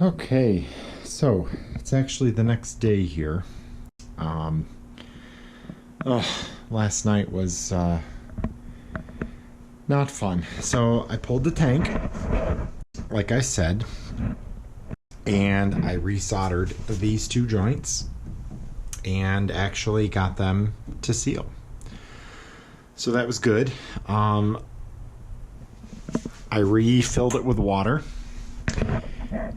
Okay, so it's actually the next day here. Um, Last night was not fun. So I pulled the tank, like I said, and I resoldered these two joints and actually got them to seal. So that was good. I refilled it with water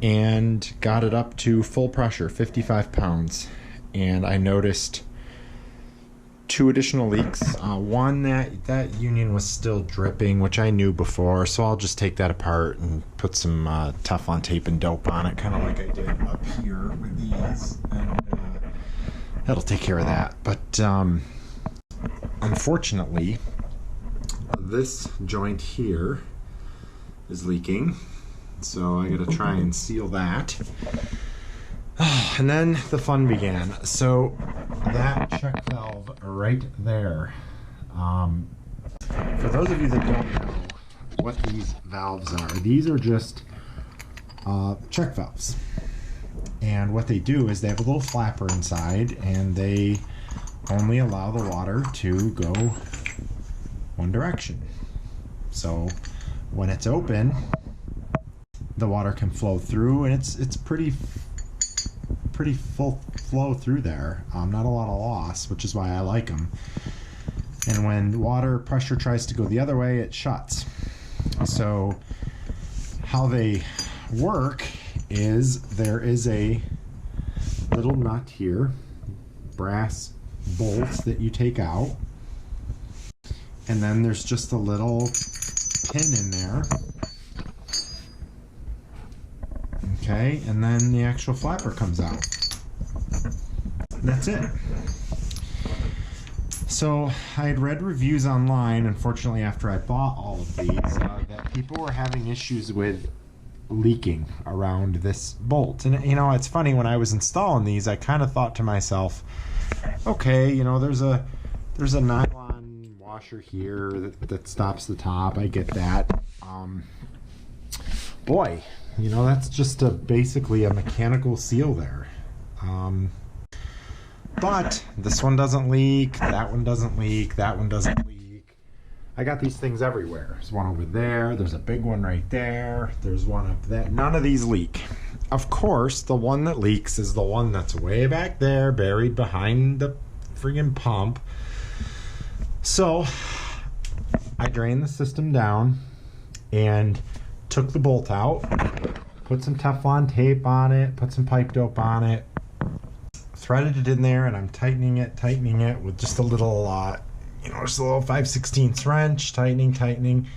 and got it up to full pressure, 55 pounds. And I noticed two additional leaks. One, that union was still dripping, which I knew before, so I'll just take that apart and put some Teflon tape and dope on it, kind of like I did up here with these, and that'll take care of that. But unfortunately, this joint here is leaking, so I gotta try and seal that. And then the fun began. So that check valve right there, for those of you that don't know what these valves are, these are just check valves. And what they do is they have a little flapper inside, and they only allow the water to go one direction. So when it's open, the water can flow through, and it's pretty full flow through there. Not a lot of loss, which is why I like them. And when water pressure tries to go the other way, it shuts. So how they work is there is a little nut here, brass bolts that you take out, and then there's just a little pin in there. Okay, and then the actual flapper comes out. That's it. So I had read reviews online, unfortunately, after I bought all of these, that people were having issues with leaking around this bolt. And you know, it's funny, when I was installing these, I kind of thought to myself, okay, you know, there's a nylon washer here that stops the top. I get that. Boy, you know, that's just basically a mechanical seal there. But this one doesn't leak, that one doesn't leak, that one doesn't leak. I got these things everywhere. There's one over there, there's a big one right there, there's one up there. None of these leak. Of course, the one that leaks is the one that's way back there, buried behind the friggin' pump. So I drained the system down and took the bolt out, put some Teflon tape on it, put some pipe dope on it, threaded it in there, and I'm tightening it with just a little, just a little 5/16 wrench, tightening,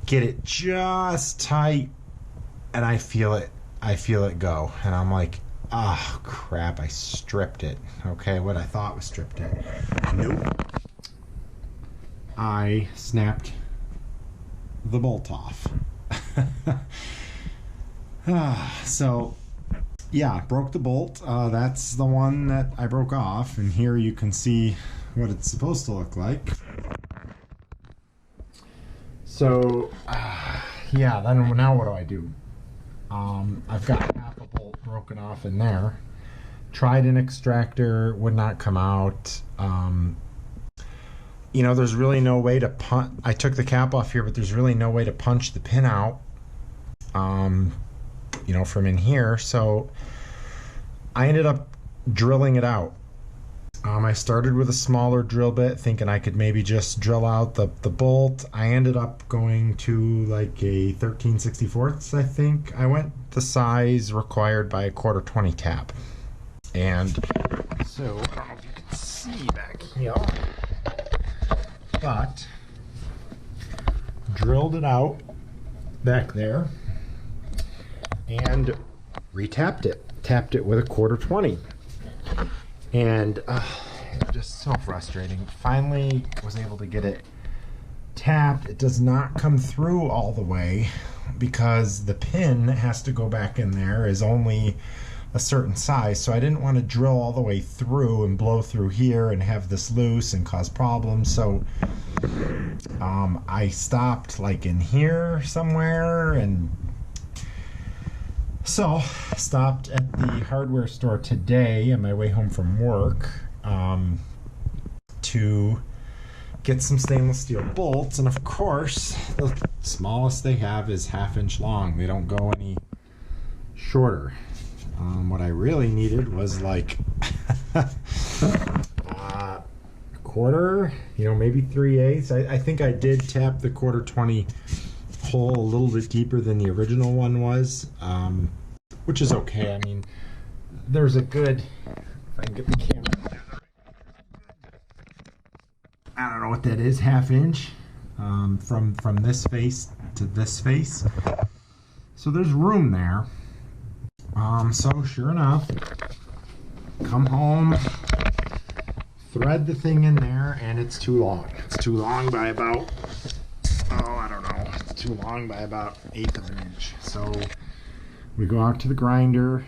get it just tight, and I feel it go, and I'm like, oh crap, I stripped it. Okay, what I thought was stripped it. Nope. I snapped the bolt off. So yeah, broke the bolt. That's the one that I broke off, and here you can see what it's supposed to look like. So yeah, then now what do I do? I've got half a bolt broken off in there. Tried an extractor, would not come out. You know, there's really no way to punch. I took the cap off here, but there's really no way to punch the pin out, you know, from in here. So I ended up drilling it out. I started with a smaller drill bit, thinking I could maybe just drill out the bolt. I ended up going to like a 13/64, I think. I went the size required by a 1/4 tap. And so, I don't know if you can see back here, but drilled it out back there and retapped it. Tapped it with a 1/4. And just so frustrating. Finally was able to get it tapped. It does not come through all the way because the pin has to go back in there, is only a certain size, so I didn't want to drill all the way through and blow through here and have this loose and cause problems. So I stopped like in here somewhere, and So, stopped at the hardware store today on my way home from work to get some stainless steel bolts, and of course, the smallest they have is 1/2 inch long. They don't go any shorter. What I really needed was like a quarter, maybe 3/8. I think I did tap the 1/4 hole a little bit deeper than the original one was, which is okay. I mean, there's a good, if I can get the camera together, I don't know what that is, 1/2 inch from this face to this face. So there's room there. So sure enough, come home, thread the thing in there, and it's too long. It's too long by about, I don't know, it's too long by about 1/8 of an inch. So we go out to the grinder,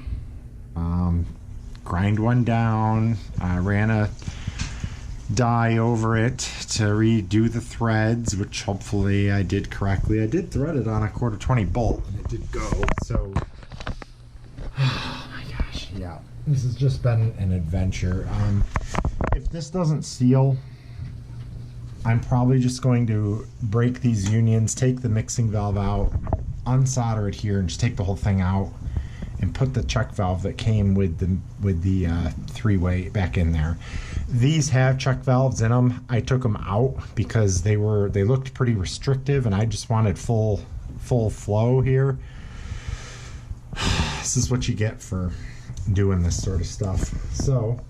grind one down. I ran a die over it to redo the threads, which hopefully I did correctly. I did thread it on a 1/4 bolt, and it did go. So, oh my gosh, yeah, this has just been an adventure. If this doesn't seal, I'm probably just going to break these unions, take the mixing valve out, unsolder it here, and just take the whole thing out and put the check valve that came with the three-way back in there. These have check valves in them. I took them out because they looked pretty restrictive, and I just wanted full flow here. This is what you get for doing this sort of stuff. So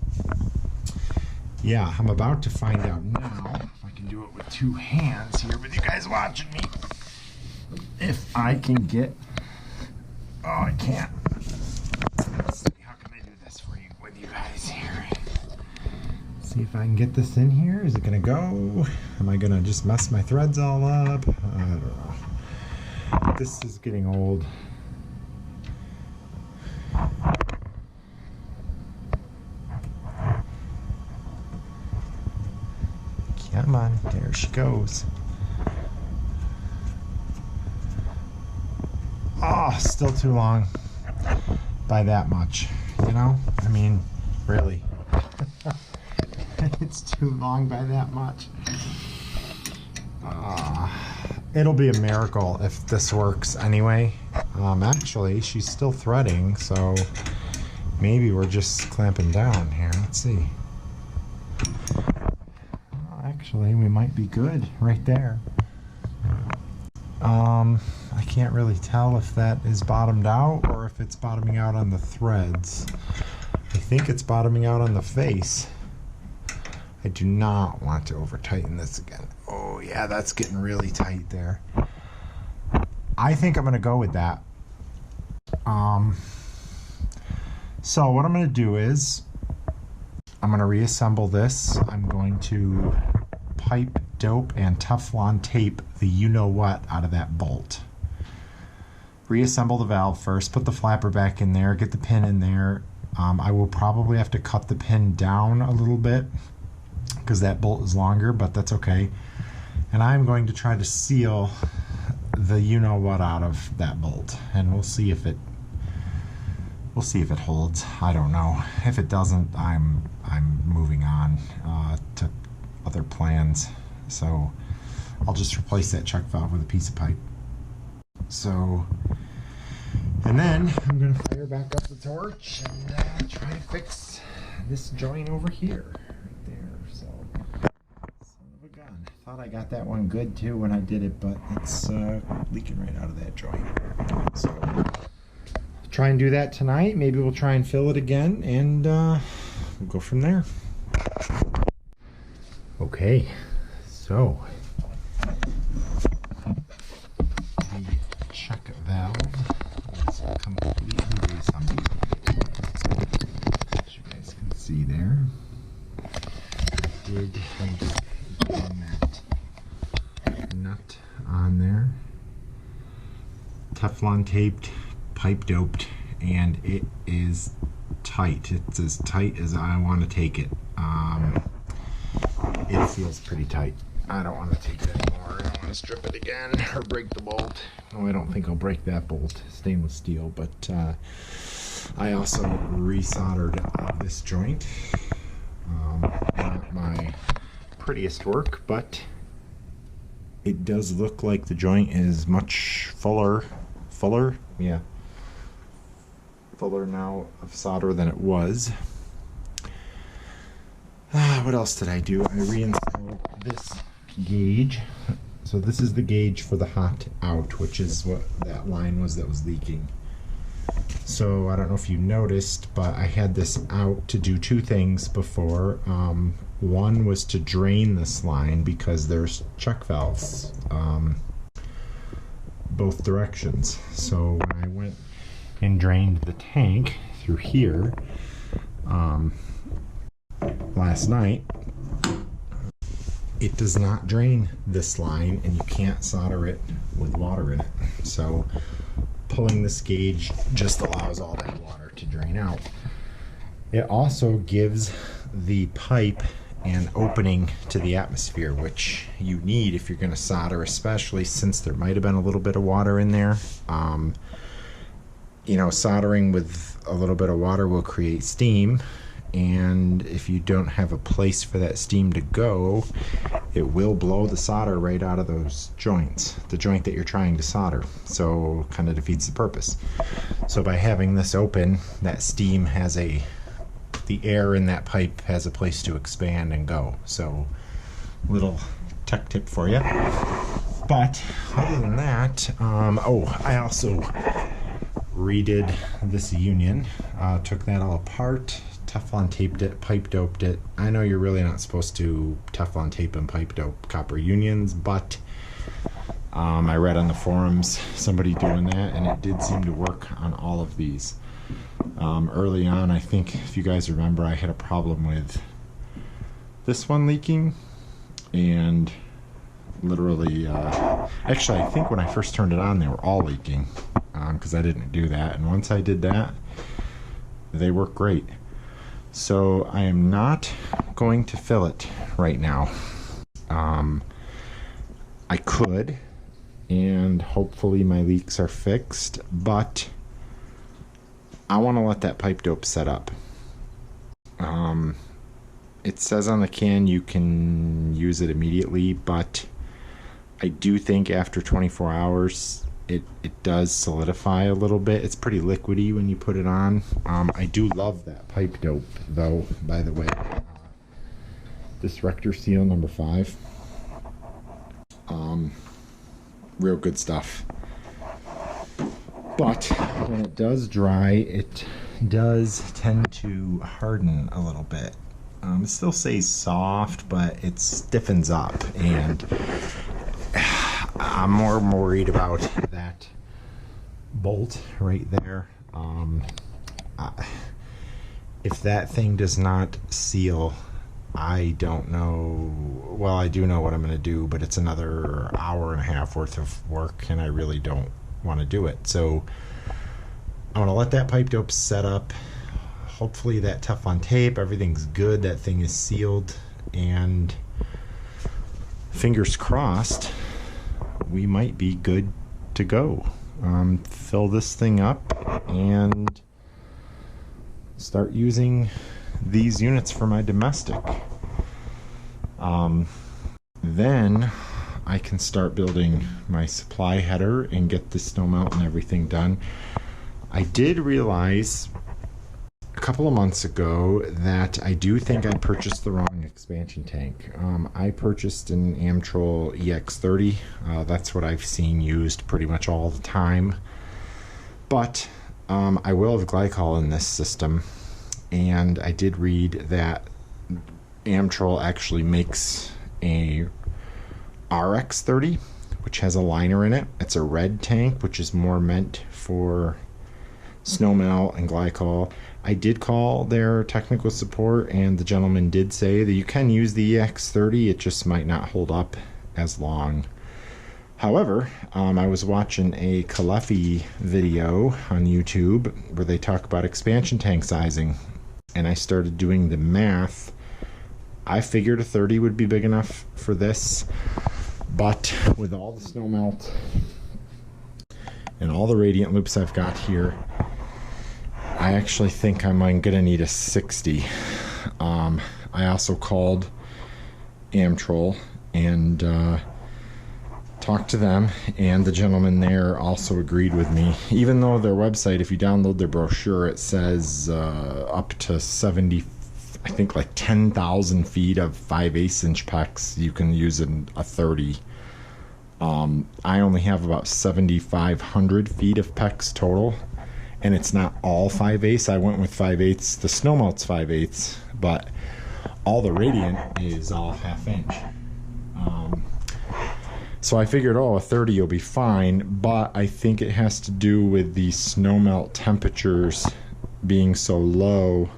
yeah, I'm about to find out now if I can do it with two hands here with you guys watching me. If I can get, I can't. Let's see, how can I do this for you with you guys here? See if I can get this in here. Is it gonna go? Am I gonna just mess my threads all up? I don't know. This is getting old. Come on, there she goes. Oh, still too long by that much, I mean, really. It's too long by that much. It'll be a miracle if this works anyway. Actually, she's still threading, so maybe we're just clamping down here. Let's see. Actually, we might be good right there. I can't really tell if that is bottomed out or if it's bottoming out on the threads. I think it's bottoming out on the face. I do not want to over tighten this again. Oh yeah, that's getting really tight there. I think I'm gonna go with that. So what I'm gonna do is I'm gonna reassemble this. I'm going to pipe dope and Teflon tape the you-know-what out of that bolt. Reassemble the valve first, put the flapper back in there, get the pin in there. I will probably have to cut the pin down a little bit because that bolt is longer, but that's okay. And I'm going to try to seal the you-know-what out of that bolt, and we'll see if it holds. I don't know. If it doesn't, I'm moving on to other plans. So I'll just replace that check valve with a piece of pipe. So, and then I'm gonna fire back up the torch and try to fix this joint over here, right there. So, son of a gun. Thought I got that one good too when I did it, but it's leaking right out of that joint. So, try and do that tonight. Maybe we'll try and fill it again, and we'll go from there. Okay, so the check valve is completely reassembled, as you guys can see there. I did bring that nut on there, Teflon taped, pipe doped, and it is tight. It's as tight as I want to take it. It feels pretty tight. I don't want to take it anymore. I don't want to strip it again or break the bolt. Oh, I don't think I'll break that bolt, stainless steel, but I also resoldered this joint. Not my prettiest work, but it does look like the joint is much fuller now of solder than it was. What else did I do? I reinstalled this gauge. So this is the gauge for the hot out, which is what that line was that was leaking. So I don't know if you noticed, but I had this out to do two things before. One was to drain this line because there's check valves both directions. So when I went and drained the tank through here last night, it does not drain this line, and you can't solder it with water in it. So pulling this gauge just allows all that water to drain out. It also gives the pipe an opening to the atmosphere, which you need if you're going to solder, especially since there might have been a little bit of water in there. You know, soldering with a little bit of water will create steam, and if you don't have a place for that steam to go, it will blow the solder right out of those joints, the joint that you're trying to solder. So kind of defeats the purpose. So by having this open, that steam has the air in that pipe has a place to expand and go. So little tech tip for you. But other than that, I also redid this union, took that all apart, Teflon taped it, pipe doped it. I know you're really not supposed to Teflon tape and pipe dope copper unions, but I read on the forums somebody doing that, and it did seem to work on all of these. Early on, I think if you guys remember, I had a problem with this one leaking, and literally, actually I think when I first turned it on they were all leaking, because I didn't do that, and once I did that, they work great. So I am not going to fill it right now. I could, and hopefully my leaks are fixed, but I want to let that pipe dope set up. It says on the can you can use it immediately, but I do think after 24 hours it does solidify a little bit. It's pretty liquidy when you put it on. I do love that pipe dope though, by the way. This Rector Seal number 5. Real good stuff. But when it does dry, it does tend to harden a little bit. It still stays soft, but it stiffens up, and I'm more worried about that bolt right there. If that thing does not seal, I don't know. Well, I do know what I'm going to do, but it's another hour and a half worth of work, and I really don't want to do it. So I want to let that pipe dope set up. Hopefully that Teflon tape, everything's good, that thing is sealed, and fingers crossed we might be good to go. Fill this thing up and start using these units for my domestic. Then I can start building my supply header and get the Snowmelt and everything done. I did realize a couple of months ago that I do think I purchased the wrong expansion tank. I purchased an Amtrol EX30. That's what I've seen used pretty much all the time. But I will have glycol in this system, and I did read that Amtrol actually makes a RX30, which has a liner in it. It's a red tank, which is more meant for Snowmelt and glycol. I did call their technical support, and the gentleman did say that you can use the EX30, it just might not hold up as long. However, I was watching a Kalefi video on YouTube where they talk about expansion tank sizing, and I started doing the math. I figured a 30 would be big enough for this, But with all the snow melt and all the radiant loops I've got here, I actually think I'm gonna need a 60. I also called Amtrol and talked to them, and the gentleman there also agreed with me. Even though their website, if you download their brochure, it says up to 70, I think like 10,000 feet of 5/8 inch PEX you can use in a 30. I only have about 7,500 feet of PEX total, and it's not all 5/8. I went with 5/8. The Snowmelt's 5/8, but all the radiant is all 1/2 inch. So I figured, oh, a 30 will be fine, but I think it has to do with the snowmelt temperatures being so low.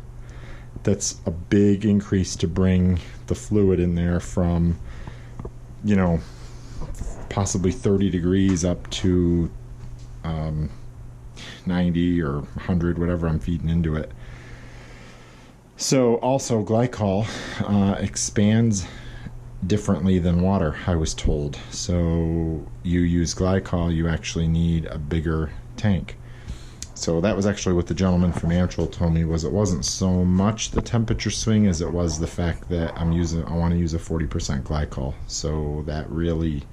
That's a big increase to bring the fluid in there from, you know, possibly 30 degrees up to 90 or 100, whatever I'm feeding into it. So also glycol expands differently than water, I was told. So you use glycol, you actually need a bigger tank. So that was actually what the gentleman from Amtrol told me, was it wasn't so much the temperature swing as it was the fact that I want to use a 40% glycol. So that really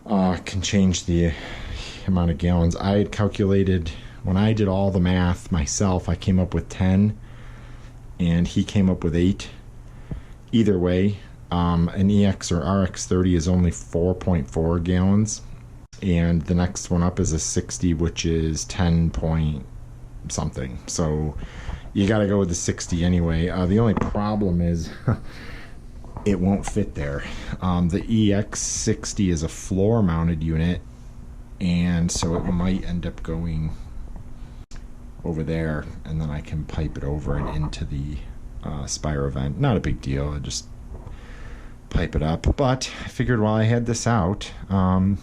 can change the amount of gallons. I had calculated, when I did all the math myself, I came up with 10 and he came up with 8. Either way, an EX or RX30 is only 4.4 gallons, and the next one up is a 60, which is 10 point something. So you got to go with the 60 anyway. The only problem is it won't fit there. The EX60 is a floor mounted unit, and so it might end up going over there, and then I can pipe it over and into the Spiro vent. Not a big deal, I just pipe it up. But I figured while I had this out, I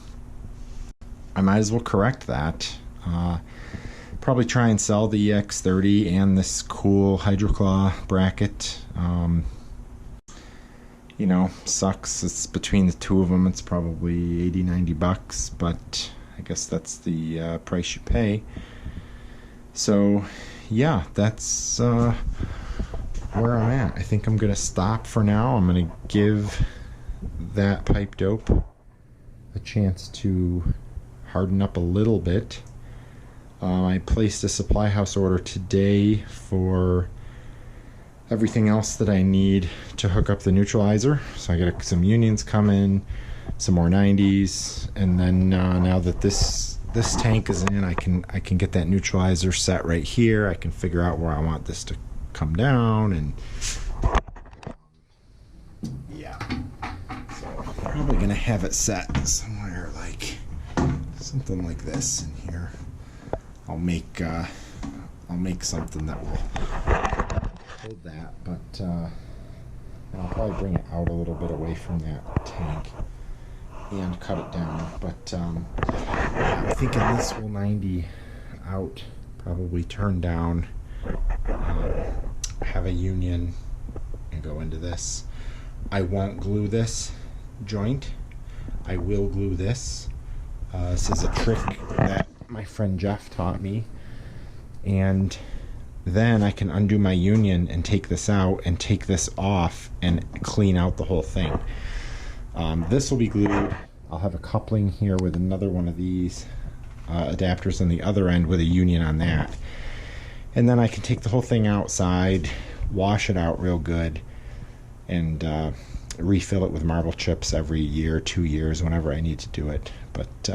might as well correct that. Probably try and sell the EX30 and this cool Hydroclaw bracket. You know, sucks. It's between the two of them, it's probably 80-90 bucks, but I guess that's the price you pay. So yeah, that's where I'm at. I think I'm gonna stop for now. I'm gonna give that pipe dope a chance to harden up a little bit. I placed a supply house order today for everything else that I need to hook up the neutralizer. So I got some unions coming, some more 90s, and then now that this tank is in, I can get that neutralizer set right here. I can figure out where I want this to come down, and yeah, so I'm probably gonna have it set somewhere like something like this in here. I'll make something that will hold that, but I'll probably bring it out a little bit away from that tank and cut it down. But I'm thinking this will 90 out, probably turn down, have a union, and go into this. I won't glue this joint. I will glue this. This is a trick that my friend Jeff taught me, and then I can undo my union and take this out and take this off and clean out the whole thing. This will be glued. I'll have a coupling here with another one of these adapters on the other end with a union on that, and then I can take the whole thing outside, wash it out real good, and refill it with marble chips every year, 2 years, whenever I need to do it. But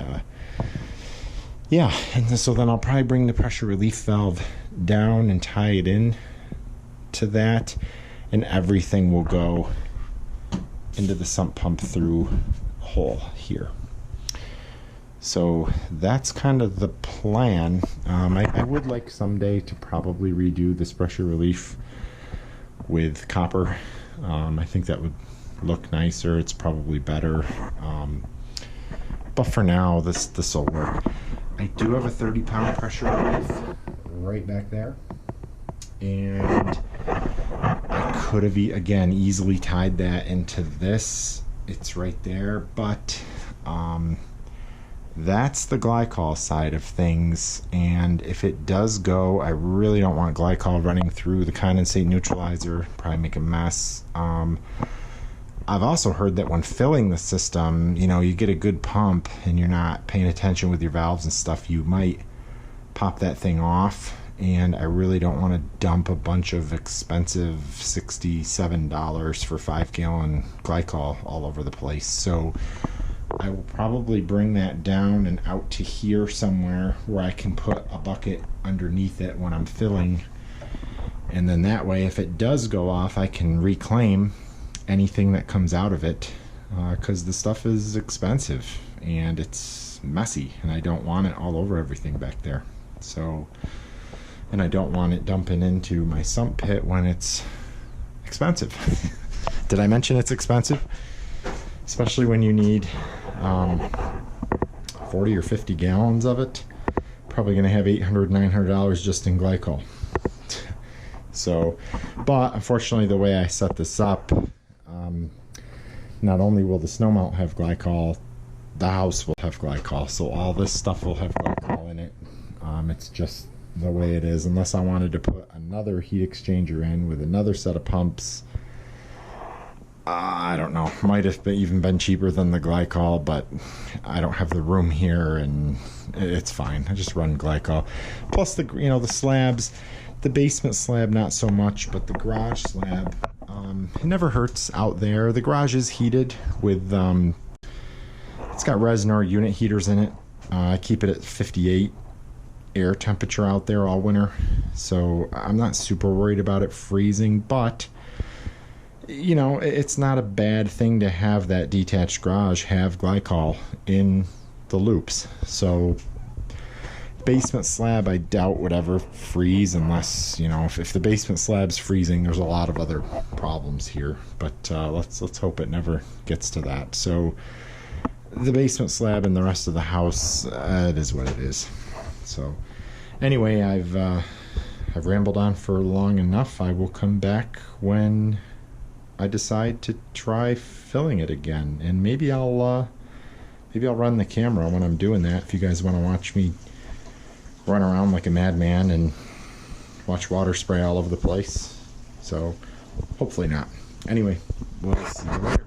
yeah, and so then I'll probably bring the pressure relief valve down and tie it in to that, and everything will go into the sump pump through hole here. So that's kind of the plan. I would like someday to probably redo this pressure relief with copper. I think that would look nicer. It's probably better. But for now, this will work. I do have a 30-pound pressure relief right back there, and I could have again easily tied that into this it's right there, but that's the glycol side of things. And if it does go, I really don't want glycol running through the condensate neutralizer, probably make a mess. I've also heard that when filling the system, you know, you get a good pump and you're not paying attention with your valves and stuff, you might pop that thing off. And I really don't want to dump a bunch of expensive $67 for 5-gallon glycol all over the place. So I will probably bring that down and out to here somewhere where I can put a bucket underneath it when I'm filling. And then that way, if it does go off, I can reclaim anything that comes out of it, because the stuff is expensive and it's messy and I don't want it all over everything back there. So, and I don't want it dumping into my sump pit when it's expensive. Did I mention it's expensive? Especially when you need 40 or 50 gallons of it. Probably going to have $800, $900 just in glycol. So, but unfortunately the way I set this up, not only will the Snowmelt have glycol, the house will have glycol. So all this stuff will have glycol in it. It's just the way it is. Unless I wanted to put another heat exchanger in with another set of pumps, I don't know. Might have even been cheaper than the glycol, but I don't have the room here, and it's fine. I just run glycol. Plus the the slabs, the basement slab not so much, but the garage slab, it never hurts out there. The garage is heated with it's got Resnor unit heaters in it. I keep it at 58 air temperature out there all winter, so I'm not super worried about it freezing. But you know, it's not a bad thing to have that detached garage have glycol in the loops. So basement slab, I doubt would ever freeze unless, you know, if the basement slab's freezing, there's a lot of other problems here. But let's hope it never gets to that. So the basement slab and the rest of the house, it is what it is. So anyway, I've rambled on for long enough. I will come back when I decide to try filling it again, and maybe I'll run the camera when I'm doing that, if you guys want to watch me run around like a madman and watch water spray all over the place. So hopefully not. Anyway, we'll see you later.